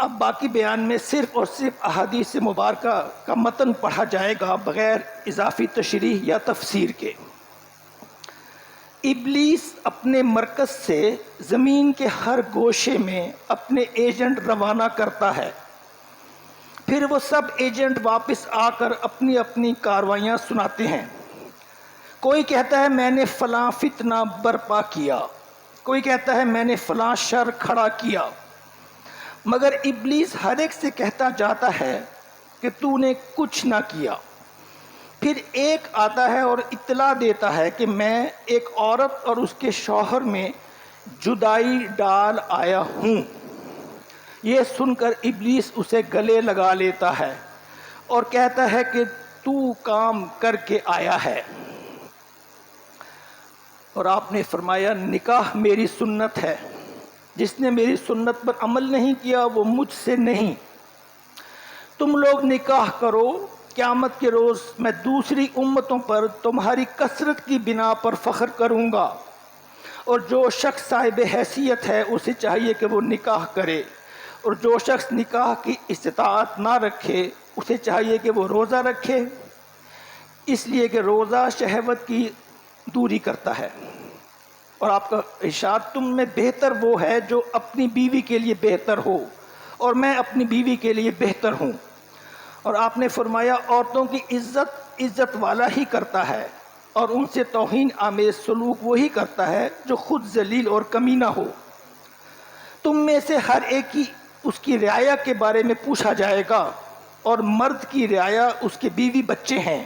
اب باقی بیان میں صرف اور صرف احادیث مبارکہ کا متن پڑھا جائے گا بغیر اضافی تشریح یا تفسیر کے۔ ابلیس اپنے مرکز سے زمین کے ہر گوشے میں اپنے ایجنٹ روانہ کرتا ہے، پھر وہ سب ایجنٹ واپس آ کر اپنی اپنی کارروائیاں سناتے ہیں۔ کوئی کہتا ہے میں نے فلاں فتنہ برپا کیا، کوئی کہتا ہے میں نے فلاں شر کھڑا کیا، مگر ابلیس ہر ایک سے کہتا جاتا ہے کہ تو نے کچھ نہ کیا۔ پھر ایک آتا ہے اور اطلاع دیتا ہے کہ میں ایک عورت اور اس کے شوہر میں جدائی ڈال آیا ہوں۔ یہ سن کر ابلیس اسے گلے لگا لیتا ہے اور کہتا ہے کہ تو کام کر کے آیا ہے۔ اور آپ نے فرمایا نکاح میری سنت ہے، جس نے میری سنت پر عمل نہیں کیا وہ مجھ سے نہیں۔ تم لوگ نکاح کرو، قیامت کے روز میں دوسری امتوں پر تمہاری کثرت کی بنا پر فخر کروں گا، اور جو شخص صاحب حیثیت ہے اسے چاہیے کہ وہ نکاح کرے، اور جو شخص نکاح کی استطاعت نہ رکھے اسے چاہیے کہ وہ روزہ رکھے، اس لیے کہ روزہ شہوت کی دوری کرتا ہے۔ اور آپ کا ارشاد تم میں بہتر وہ ہے جو اپنی بیوی کے لیے بہتر ہو، اور میں اپنی بیوی کے لیے بہتر ہوں۔ اور آپ نے فرمایا عورتوں کی عزت والا ہی کرتا ہے، اور ان سے توہین آمیز سلوک وہی کرتا ہے جو خود ذلیل اور کمینہ ہو۔ تم میں سے ہر ایک کی اس کی رعایا کے بارے میں پوچھا جائے گا، اور مرد کی رعایا اس کے بیوی بچے ہیں۔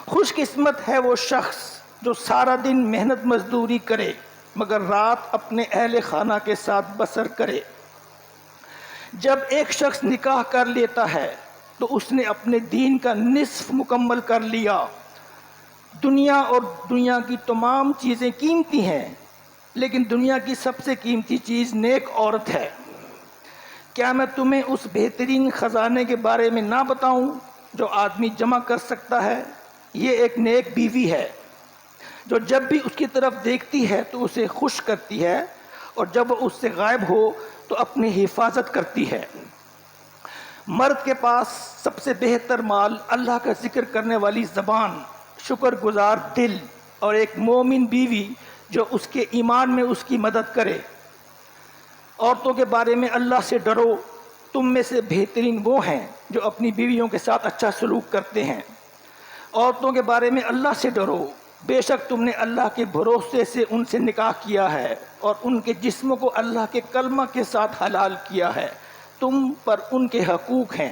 خوش قسمت ہے وہ شخص جو سارا دن محنت مزدوری کرے مگر رات اپنے اہل خانہ کے ساتھ بسر کرے۔ جب ایک شخص نکاح کر لیتا ہے تو اس نے اپنے دین کا نصف مکمل کر لیا۔ دنیا اور دنیا کی تمام چیزیں قیمتی ہیں، لیکن دنیا کی سب سے قیمتی چیز نیک عورت ہے۔ کیا میں تمہیں اس بہترین خزانے کے بارے میں نہ بتاؤں جو آدمی جمع کر سکتا ہے؟ یہ ایک نیک بیوی ہے جو جب بھی اس کی طرف دیکھتی ہے تو اسے خوش کرتی ہے، اور جب وہ اس سے غائب ہو تو اپنی حفاظت کرتی ہے۔ مرد کے پاس سب سے بہتر مال اللہ کا ذکر کرنے والی زبان، شکر گزار دل، اور ایک مومن بیوی جو اس کے ایمان میں اس کی مدد کرے۔ عورتوں کے بارے میں اللہ سے ڈرو، تم میں سے بہترین وہ ہیں جو اپنی بیویوں کے ساتھ اچھا سلوک کرتے ہیں۔ عورتوں کے بارے میں اللہ سے ڈرو، بے شک تم نے اللہ کے بھروسے سے ان سے نکاح کیا ہے، اور ان کے جسموں کو اللہ کے کلمہ کے ساتھ حلال کیا ہے۔ تم پر ان کے حقوق ہیں،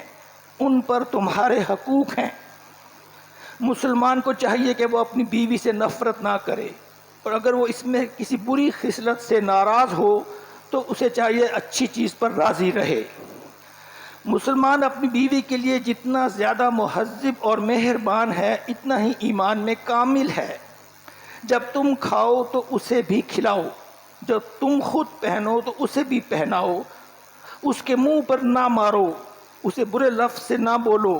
ان پر تمہارے حقوق ہیں۔ مسلمان کو چاہیے کہ وہ اپنی بیوی سے نفرت نہ کرے، اور اگر وہ اس میں کسی بری خصلت سے ناراض ہو تو اسے چاہیے اچھی چیز پر راضی رہے۔ مسلمان اپنی بیوی کے لیے جتنا زیادہ مہذب اور مہربان ہے اتنا ہی ایمان میں کامل ہے۔ جب تم کھاؤ تو اسے بھی کھلاؤ، جب تم خود پہنو تو اسے بھی پہناؤ، اس کے منہ پر نہ مارو، اسے برے لفظ سے نہ بولو،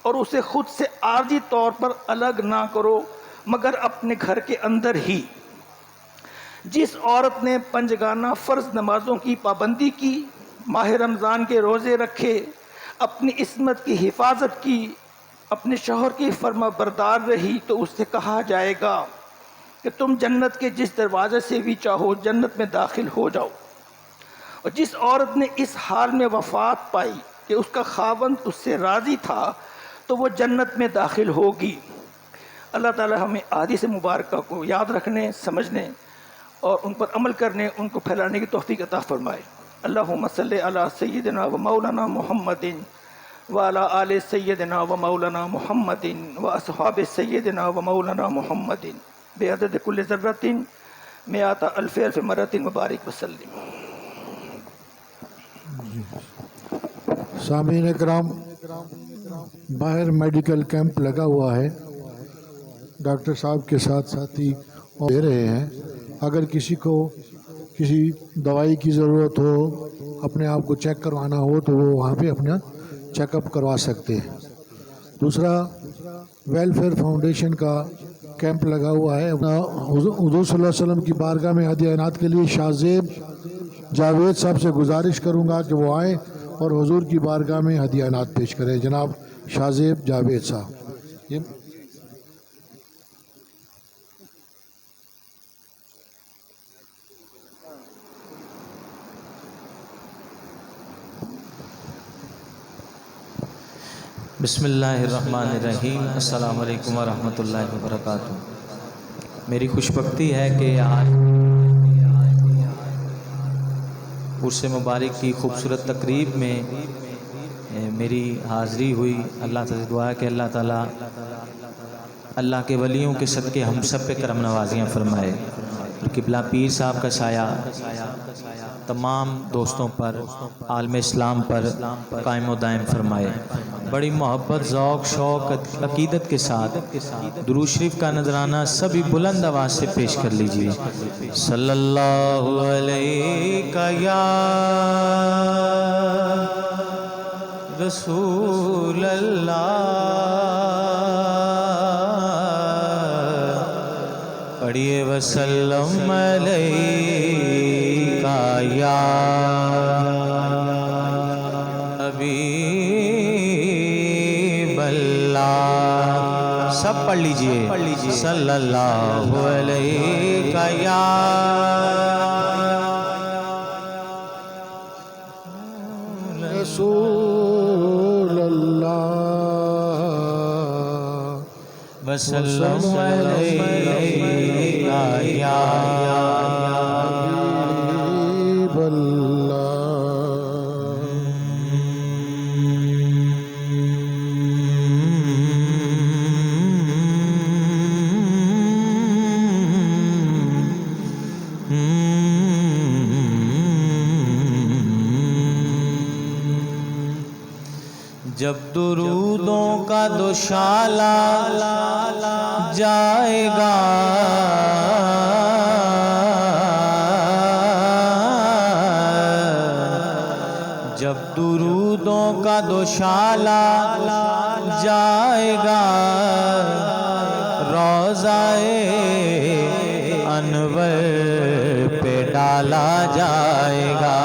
اور اسے خود سے عارضی طور پر الگ نہ کرو مگر اپنے گھر کے اندر ہی۔ جس عورت نے پنجگانہ فرض نمازوں کی پابندی کی، ماہ رمضان کے روزے رکھے، اپنی عصمت کی حفاظت کی، اپنے شوہر کی فرما بردار رہی، تو اس سے کہا جائے گا کہ تم جنت کے جس دروازے سے بھی چاہو جنت میں داخل ہو جاؤ۔ اور جس عورت نے اس حال میں وفات پائی کہ اس کا خاوند اس سے راضی تھا تو وہ جنت میں داخل ہوگی۔ اللہ تعالی ہمیں احادیث مبارکہ کو یاد رکھنے، سمجھنے اور ان پر عمل کرنے، ان کو پھیلانے کی توفیق عطا فرمائے۔ اللہم صلی علی سیدنا و مولانا محمد وعلی آل سیدنا و مولانا محمد و اصحاب سیدنا و مولانا محمد بعدد کل ذرۃ مئات الف الف مرۃ مبارک وسلم۔ سامعین کرام، باہر میڈیکل کیمپ لگا ہوا ہے، ڈاکٹر صاحب کے ساتھ ساتھی دے رہے ہیں۔ اگر کسی کو کسی دوائی کی ضرورت ہو، اپنے آپ کو چیک کروانا ہو تو وہ وہاں پہ اپنا چیک اپ کروا سکتے ہیں۔ دوسرا، ویلفیئر فاؤنڈیشن کا کیمپ لگا ہوا ہے۔ حضور صلی اللہ علیہ وسلم کی بارگاہ میں ہدیہ عنایت کے لیے شاہ زیب جاوید صاحب سے گزارش کروں گا کہ وہ آئیں اور حضور کی بارگاہ میں ہدیانات پیش کریں. جناب شاہ جاوید صاحب. بسم اللہ الرحمن الرحیم. السلام علیکم ورحمۃ اللہ وبرکاتہ. میری خوش بختی ہے کہ آج عرس مبارک کی خوبصورت تقریب میں میری حاضری ہوئی. اللہ تعالیٰ دعا ہے کہ اللہ تعالیٰ اللہ کے ولیوں کے صدقے ہم سب پہ کرم نوازیاں فرمائے اور قبلہ پیر صاحب کا سایہ تمام دوستوں پر عالم اسلام پر قائم و دائم فرمائے. بڑی محبت، ذوق، شوق، عقیدت کے ساتھ درود شریف کا نذرانہ سبھی بلند آواز سے پیش کر لیجیے. صلی اللہ علیہ یا رسول اللہ، پڑھیے وسلم علیکہ یا حبیب اللہ. سب پڑھ لیجئے. صلی اللہ علیہ یا رسول اللہ وسلم علیہ یا حبیب اللہ. جب درودوں کا دوشالہ جائے گا، جب درودوں کا دوشالہ جائے گا، روضائے انور پہ ڈالا جائے گا.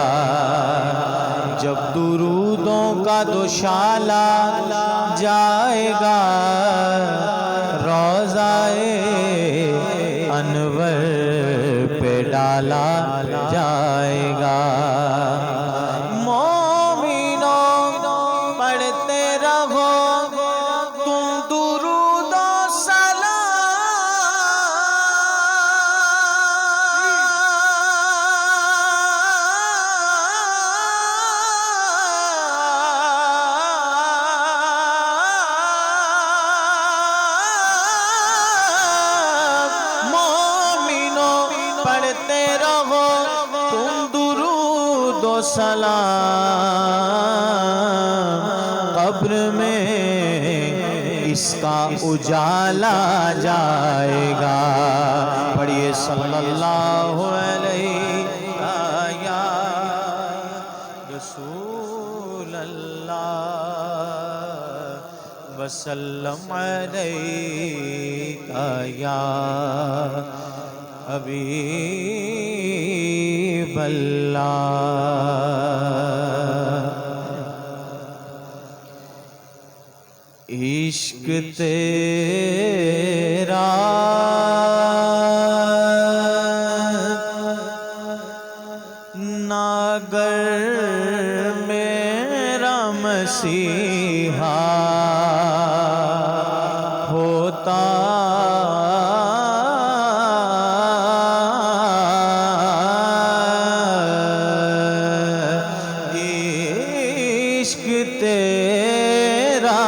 جب درودوں کا دوشالہ جائے گا، روضائے انور پہ ڈالا جائے گا. مومنوں پڑھتے رہو تم درود و پڑھتے رہو تم درود و سلام. قبر میں اس کا اجالا جائے گا. پڑھیے صلی اللہ علیہ یا رسول اللہ وسلم علیہ یا حبیب اللہ. عشق تیرا ناگر میرا مسیحا ہوتا تیرا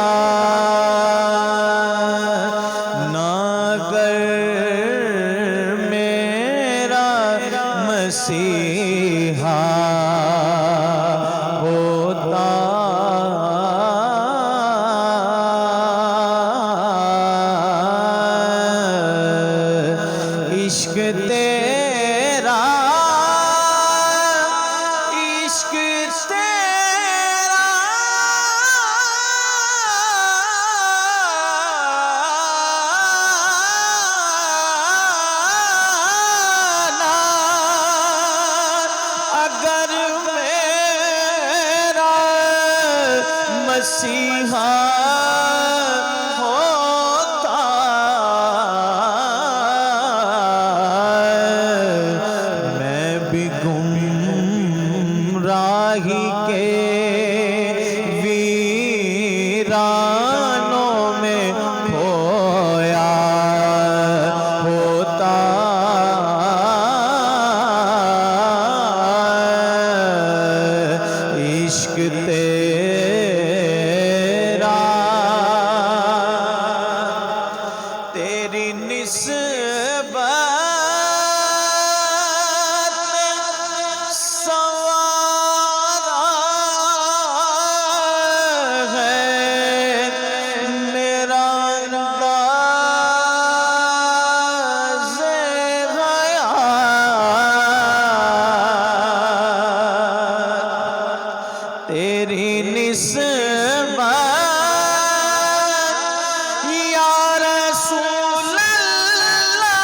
ناگر ویرانوں میں کھویا ہوتا عشق تیرا تیری نسبت سوارا ہے میرا انداز حیات تیری نسبت یا رسول اللہ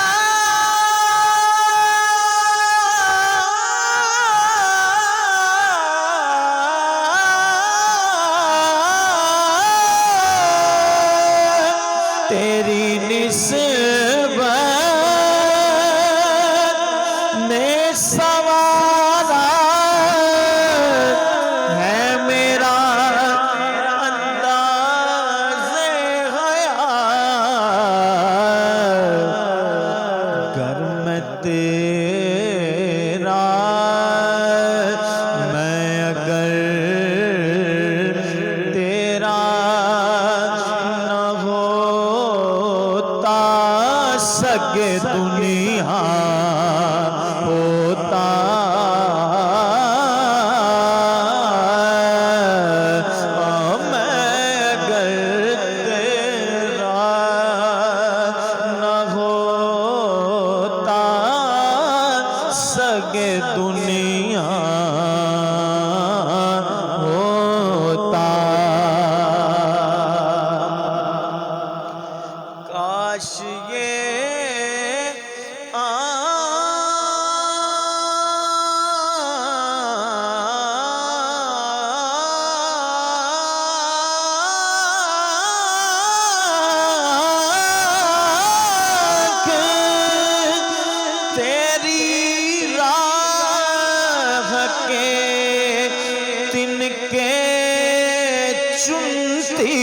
تیری نسبت میں سوارا ہے میرا انداز حیات گر میں تیرا میں اگر تیرا نہ ہوتا سگے دنیا ہوتا میں اگر تیرا نہ ہوتا سگے دنیا ہوتا کاش یہ تیری راہ کے تنکے چنتی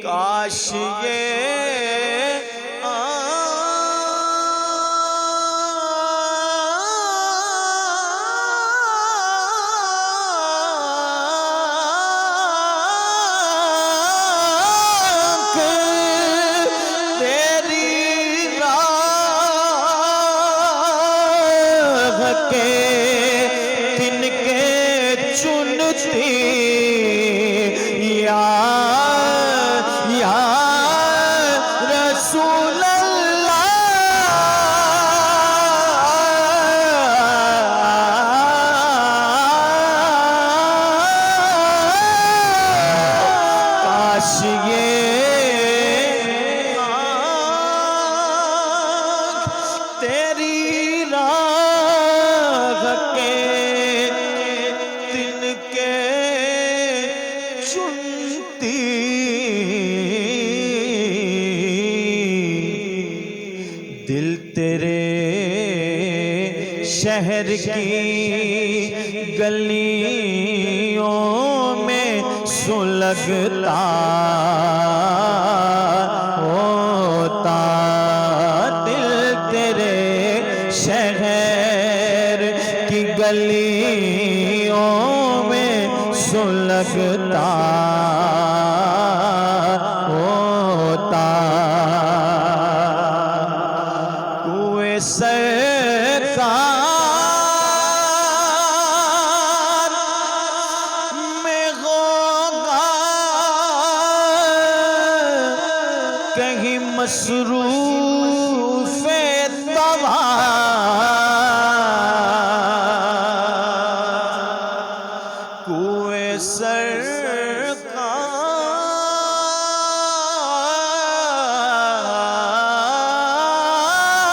کاش یہ تیری راہ کے تنکے چنتی یا رسول اللہ کاش یہ تیری راہ کے تنکے چنتی دل تیرے شہر کی گلیوں میں سلگتا ہوتا دل تیرے شہر کی گلیوں میں سلگتا ہوتا کوئے سرکار میں ہوگا کہیں مصروف طواف کوئے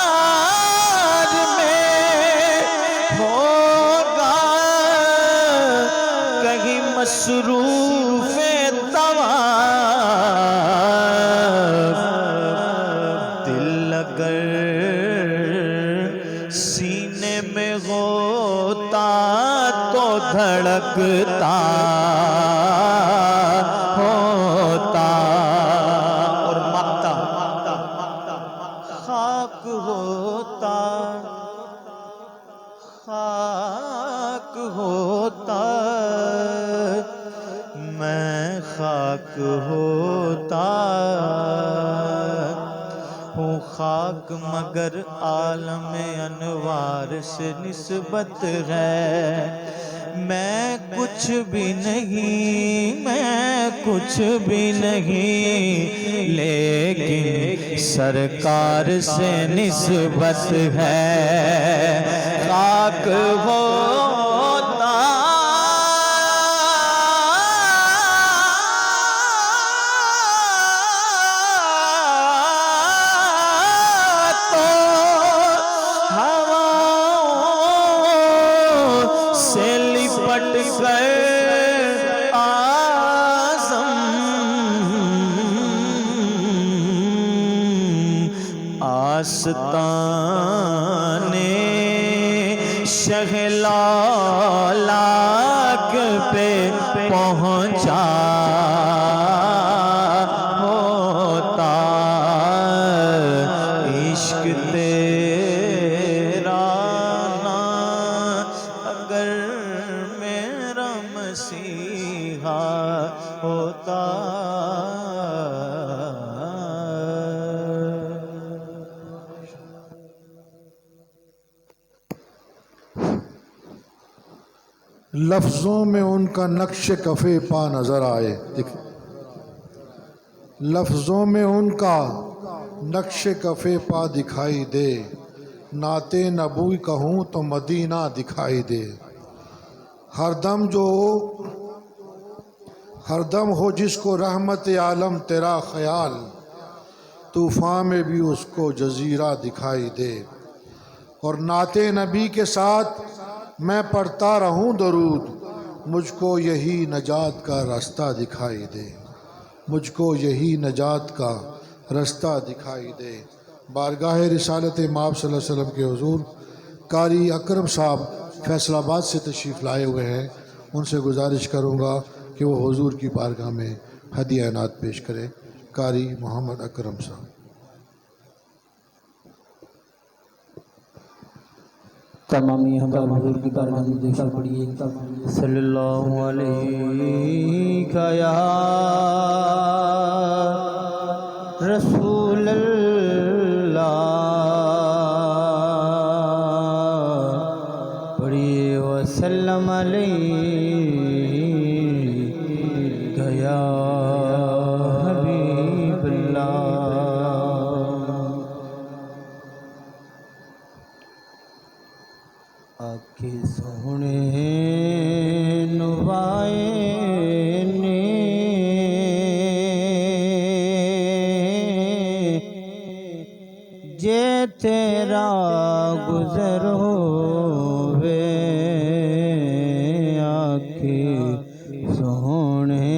سرکار میں ہوگا کہیں مصروف طواف دل اگر سینے میں ہوتا تو دھڑک لگتا ہوتا اور مانگتا خاک ہوتا خاک ہوتا میں خاک ہوتا ہوں خاک مگر عالم انوار سے نسبت ہے میں کچھ بھی نہیں میں کچھ بھی نہیں لیکن سرکار سے نسبت ہے خاک ہوتا تو ہواؤں سے لپٹ کر آستان شہلالاک پہ پہنچا ہوتا عشق تیرا نہ اگر میرا مسیحا ہوتا لفظوں میں ان کا نقش کفے پا نظر آئے لفظوں میں ان کا نقش کفے پا دکھائی دے نعت نبوی کہوں تو مدینہ دکھائی دے ہر دم ہو جس کو رحمت عالم تیرا خیال طوفان میں بھی اس کو جزیرہ دکھائی دے اور نعت نبی کے ساتھ میں پڑھتا رہوں درود مجھ کو یہی نجات کا راستہ دکھائی دے مجھ کو یہی نجات کا راستہ دکھائی دے بارگاہ رسالت مآب صلی اللہ علیہ وسلم کے حضور قاری اکرم صاحب فیصل آباد سے تشریف لائے ہوئے ہیں ان سے گزارش کروں گا کہ وہ حضور کی بارگاہ میں ہدیہ عنات پیش کرے قاری محمد اکرم صاحب تمامی ہمارے حضور کی بارگاہ میں دیکھا پڑیے صلی اللہ علیہ یا رسول اللہ پڑھیے وسلم علیہ یا حبیب اللہ آکے سونے نوائے نے جے تیرا گزر ہووے آکے سونے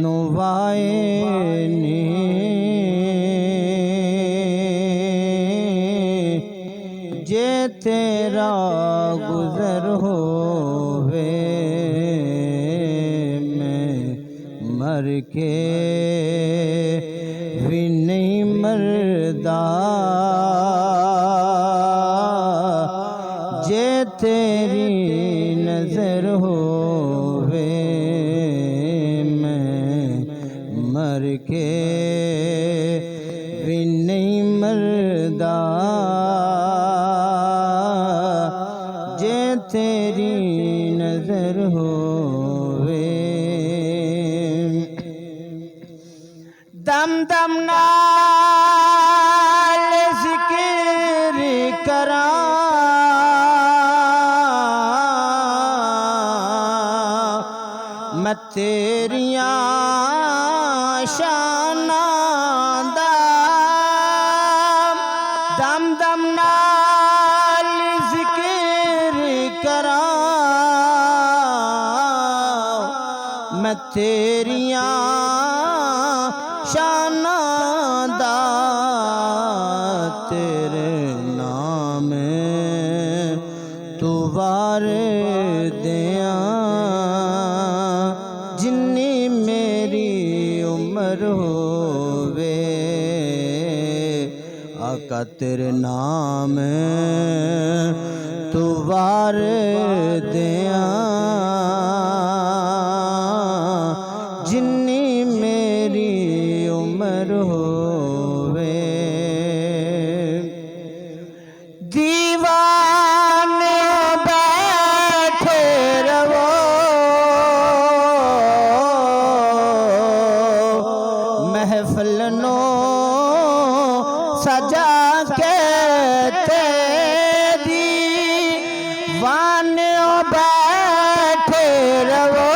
نوائے نے جے تیرا گزر ہووے میں مر کے بھی نہیں مردا جے تیری نظر ہووے میں مر کے بھی نہیں مردا جے تیری نظر ہووے دم دم نال ذکر کراں میں تیریاں شاناں دا دم دم نال ذکر کراں میں تیریاں شاناں دا تیرے نام تو وارے دیاں جنی میری عمر ہووے آقا تیرے نام تو وار دیاں جنی میری عمر ہووے دیوان بیٹھے رہو محفل نو سجا کے تیری وان بیٹھے رہو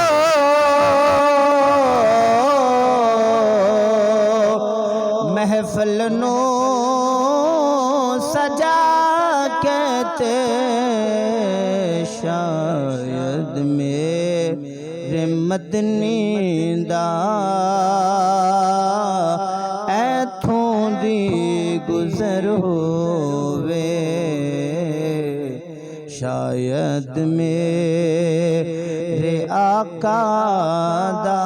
محفل نو سجا کہتے شاید میرے مدنی دا ایتھوں دی گزر ہووے شاید میرے آقا دا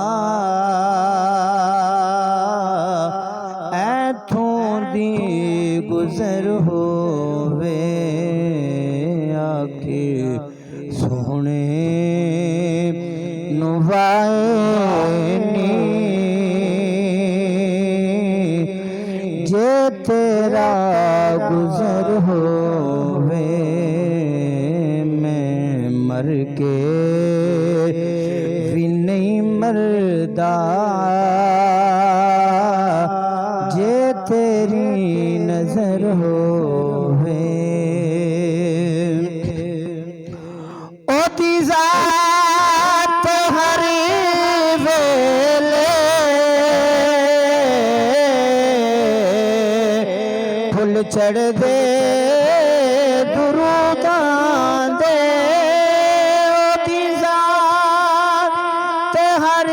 ایتھوں دی گزر ہووے آکے سونے نوائنی جے تیرا گزر ہووے میں مر کے بھی نہیں مردا جے تیری نظر ہووے او دی ذات ہر ویلے پھل چڑھ دے دروداں دے او دی ذات ہر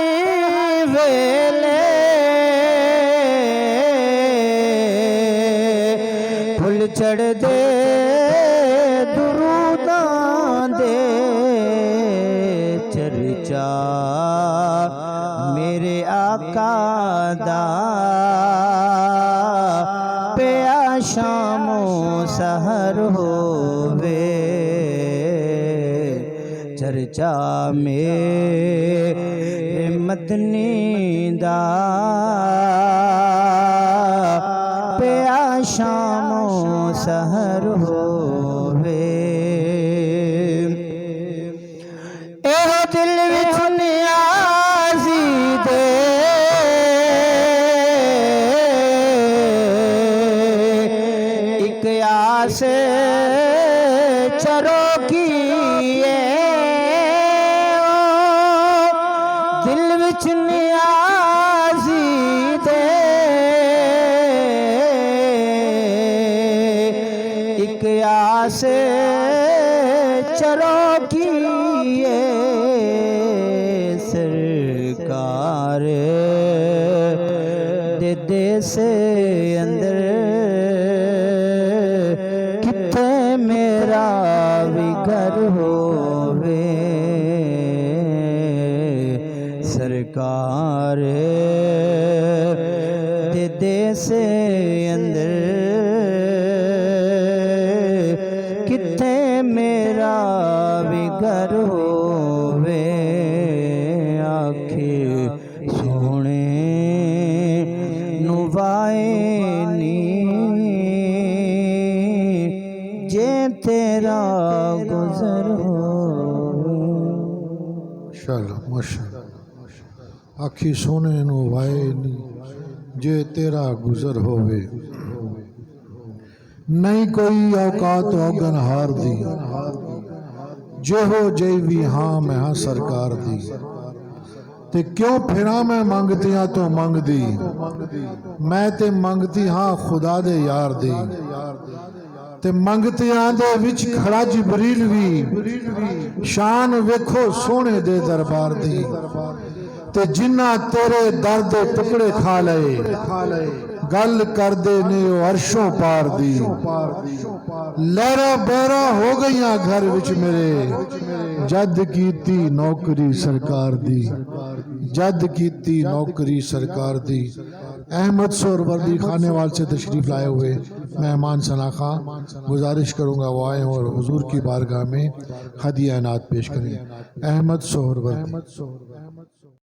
ویلے پھل چڑھ دے دروداں دے چرچا میرے آقا دا پیا شام و سحر ہووے چرچا میرے مدنی دا پیا شام و سحر ہووے ایہو دل وچ نیازی دے ایک آس چرو کیے دل وچ نیازی دے ایک آس چرو کیے سرکار دے سے اندر کتے میرا بھی گھر ہووے سرکار دے سے اندر کتے میرا بھی گھر ہووے آکھے سونے نوائنی جے تیرا گزر ہووے ماشاءاللہ ماشاءاللہ آکھی سونے نو وائے نی جے تیرا گزر ہووے نہیں کوئی اوقات اوگن ہار دی جو ہو جئی بھی ہاں میں ہاں سرکار دی تے کیوں پھرا میں منگتیاں تو منگ دی میں تے منگتی ہاں خدا دے یار دی تے منگتیاں دے وچ کھڑا جبریل وی شان ویکھو سونے دے دربار دی تے جنہ تیرے درد ٹکڑے کھا لئے گل کر دے نے او عرشوں پار دی لہرا بہرا ہو گئیاں گھر وچ میرے جد کیتی نوکری سرکار دی، جد کیتی نوکری سرکار دی۔ احمد سہروردی خانے وال سے تشریف لائے ہوئے مہمان شناخواں گزارش کروں گا وہ آئیں اور حضور کی بارگاہ میں ہدیہ عنایت پیش کریں۔ احمد سہروردی۔